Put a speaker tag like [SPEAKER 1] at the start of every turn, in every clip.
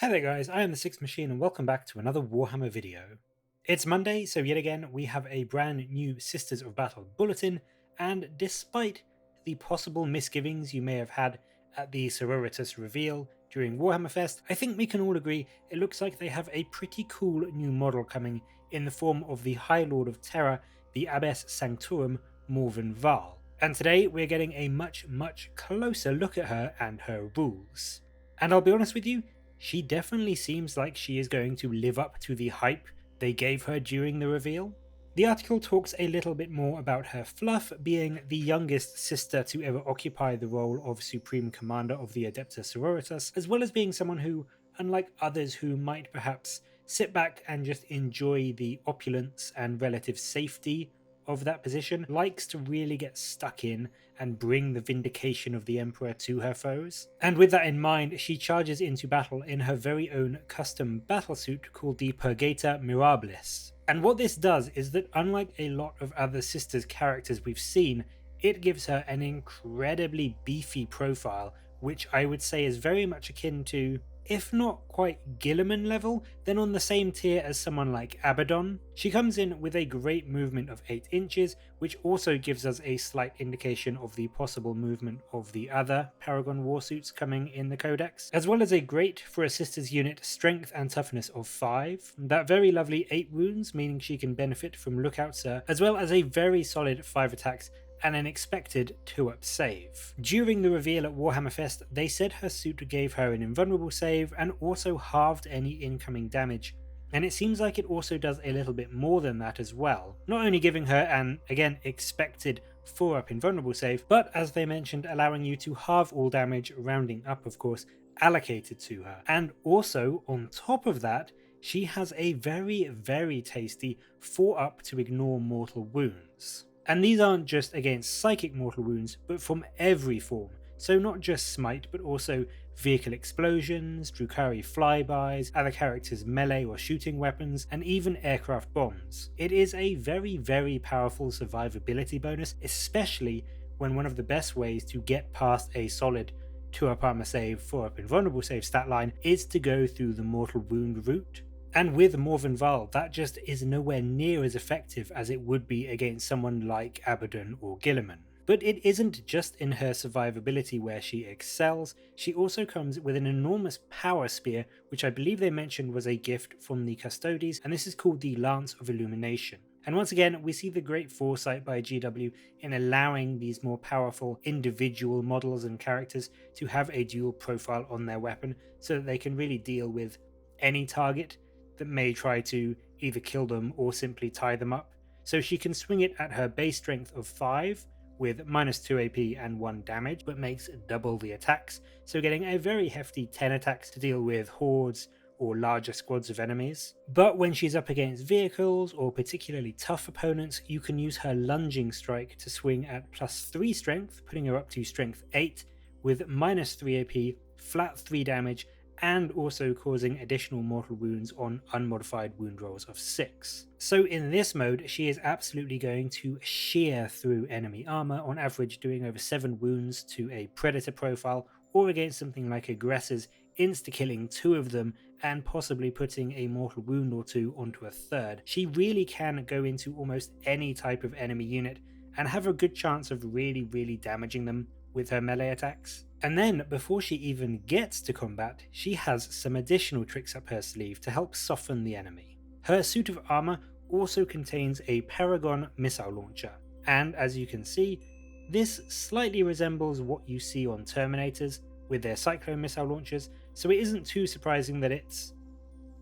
[SPEAKER 1] Hi there guys, I am the Sixth Machine and welcome back to another Warhammer video. It's Monday, so yet again we have a brand new Sisters of Battle bulletin, and despite the possible misgivings you may have had at the Sororitas reveal during Warhammer Fest, I think we can all agree it looks like they have a pretty cool new model coming in the form of the High Lord of Terra, the Abbess Sanctorum Morvenn Vahl. And today we're getting a much closer look at her and her rules. And I'll be honest with you, she definitely seems like she is going to live up to the hype they gave her during the reveal. The article talks a little bit more about her fluff, being the youngest sister to ever occupy the role of Supreme Commander of the Adepta Sororitas, as well as being someone who, unlike others who might perhaps sit back and just enjoy the opulence and relative safety of that position, likes to really get stuck in and bring the vindication of the Emperor to her foes. And with that in mind, she charges into battle in her very own custom battlesuit called the Purgata Mirabilis. And what this does is that, unlike a lot of other Sisters characters we've seen, it gives her an incredibly beefy profile, which I would say is very much akin to, if not quite Guilliman level, then on the same tier as someone like Abaddon. She comes in with a great movement of 8 inches, which also gives us a slight indication of the possible movement of the other Paragon warsuits coming in the Codex, as well as a great, for a Sisters unit, strength and toughness of 5, that very lovely 8 wounds, meaning she can benefit from Lookout Sir, as well as a very solid 5 attacks and an expected 2-up save. During the reveal at Warhammer Fest, they said her suit gave her an invulnerable save and also halved any incoming damage, and it seems like it also does a little bit more than that as well, not only giving her an, again, expected 4-up invulnerable save, but as they mentioned, allowing you to halve all damage, rounding up of course, allocated to her. And also, on top of that, she has a very tasty 4-up to ignore mortal wounds. And these aren't just against psychic mortal wounds, but from every form. So not just smite, but also vehicle explosions, Drukhari flybys, other characters' melee or shooting weapons, and even aircraft bombs. It is a very powerful survivability bonus, especially when one of the best ways to get past a solid 2-up armor save, 4-up invulnerable save stat line is to go through the mortal wound route. And with Morvenn Vahl, that just is nowhere near as effective as it would be against someone like Abaddon or Guilliman. But it isn't just in her survivability where she excels, she also comes with an enormous power spear, which I believe they mentioned was a gift from the Custodes, and this is called the Lance of Illumination. And once again, we see the great foresight by GW in allowing these more powerful individual models and characters to have a dual profile on their weapon, so that they can really deal with any target that may try to either kill them or simply tie them up. So she can swing it at her base strength of 5 with -2 AP and 1 damage, but makes double the attacks, so getting a very hefty 10 attacks to deal with hordes or larger squads of enemies. But when she's up against vehicles or particularly tough opponents, you can use her lunging strike to swing at +3 strength, putting her up to strength 8 with -3 AP, flat 3 damage, and also causing additional mortal wounds on unmodified wound rolls of 6. So in this mode, she is absolutely going to shear through enemy armor, on average doing over 7 wounds to a predator profile, or against something like aggressors, insta-killing 2 of them and possibly putting a mortal wound or 2 onto a 3rd. She really can go into almost any type of enemy unit and have a good chance of really damaging them with her melee attacks. And then, before she even gets to combat, she has some additional tricks up her sleeve to help soften the enemy. Her suit of armor also contains a Paragon missile launcher, and as you can see, this slightly resembles what you see on Terminators with their Cyclone missile launchers, so it isn't too surprising that it's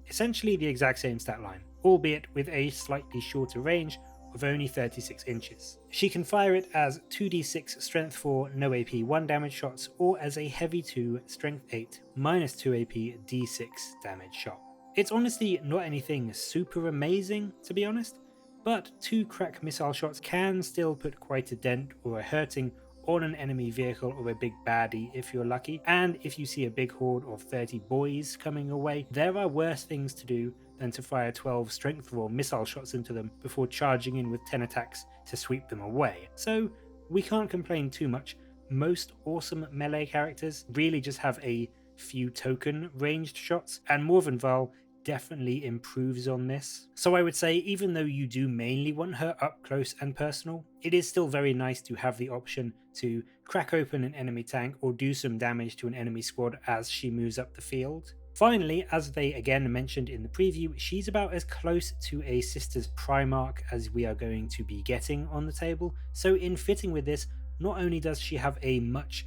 [SPEAKER 1] essentially the exact same stat line, albeit with a slightly shorter range of only 36 inches. She can fire it as 2d6 strength 4 no AP 1 damage shots, or as a heavy 2 strength 8 -2 AP d6 damage shot. It's honestly not anything super amazing, to be honest, but 2 crack missile shots can still put quite a dent or a hurting on an enemy vehicle or a big baddie if you're lucky, and if you see a big horde of 30 boys coming your way, there are worse things to do than to fire 12 strength 4 missile shots into them before charging in with 10 attacks to sweep them away. So we can't complain too much. Most awesome melee characters really just have a few token ranged shots, and Morvenn Vahl definitely improves on this. So I would say, even though you do mainly want her up close and personal, it is still very nice to have the option to crack open an enemy tank or do some damage to an enemy squad as she moves up the field. Finally, as they again mentioned in the preview, she's about as close to a Sisters Primarch as we are going to be getting on the table. So in fitting with this, not only does she have a much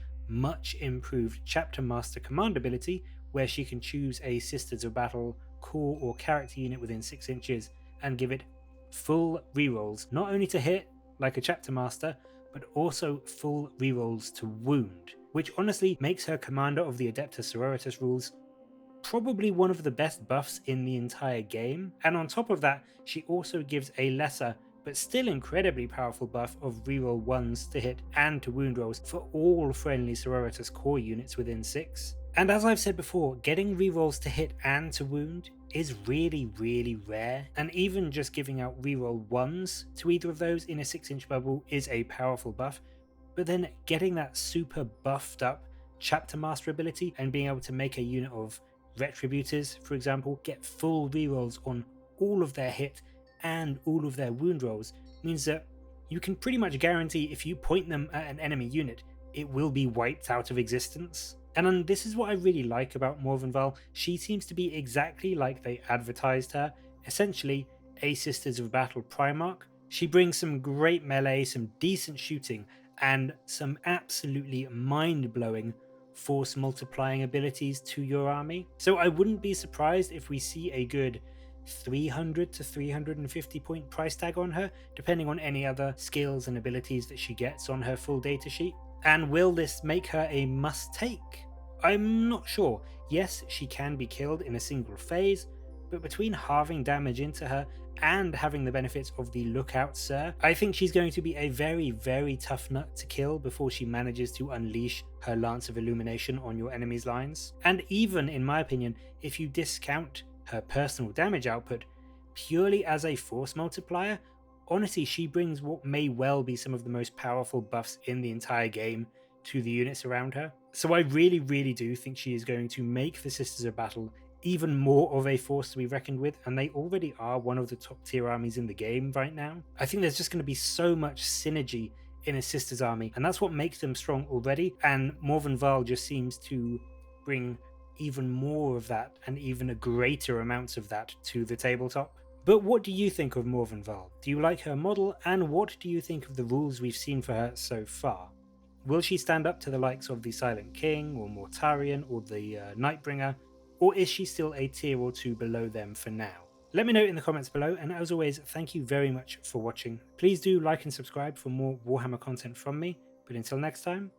[SPEAKER 1] improved Chapter Master command ability, where she can choose a Sisters of Battle core or character unit within 6 inches and give it full rerolls, not only to hit like a Chapter Master, but also full rerolls to wound, which honestly makes her commander of the Adepta Sororitas rules probably one of the best buffs in the entire game. And on top of that, she also gives a lesser but still incredibly powerful buff of reroll 1s to hit and to wound rolls for all friendly Sororitas core units within 6. And as I've said before, getting rerolls to hit and to wound is really rare, and even just giving out reroll 1s to either of those in a 6-inch bubble is a powerful buff, but then getting that super buffed up Chapter Master ability and being able to make a unit of Retributors, for example, get full rerolls on all of their hit and all of their wound rolls means that you can pretty much guarantee if you point them at an enemy unit, it will be wiped out of existence. And this is what I really like about Morvenn Vahl. She seems to be exactly like they advertised her, essentially a Sisters of Battle Primarch. She brings some great melee, some decent shooting, and some absolutely mind-blowing force multiplying abilities to your army. So I wouldn't be surprised if we see a good 300 to 350 point price tag on her, depending on any other skills and abilities that she gets on her full datasheet. And will this make her a must take? I'm not sure. Yes, she can be killed in a single phase, but between halving damage into her and having the benefits of the Lookout Sir, I think she's going to be a very tough nut to kill before she manages to unleash her Lance of Illumination on your enemy's lines. And even, in my opinion, if you discount her personal damage output purely as a force multiplier, honestly, she brings what may well be some of the most powerful buffs in the entire game to the units around her. So I really do think she is going to make the Sisters of Battle even more of a force to be reckoned with, and they already are one of the top tier armies in the game right now. I think there's just going to be so much synergy in a Sisters army, and that's what makes them strong already, and Morvenn Vahl just seems to bring even more of that and even a greater amounts of that to the tabletop. But what do you think of Morvenn Vahl? Do you like her model, and what do you think of the rules we've seen for her so far? Will she stand up to the likes of the Silent King or Mortarion or the Nightbringer, or is she still a tier or two below them for now? Let me know in the comments below, and as always, thank you very much for watching. Please do like and subscribe for more Warhammer content from me, but until next time,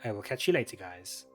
[SPEAKER 1] I will catch you later, guys.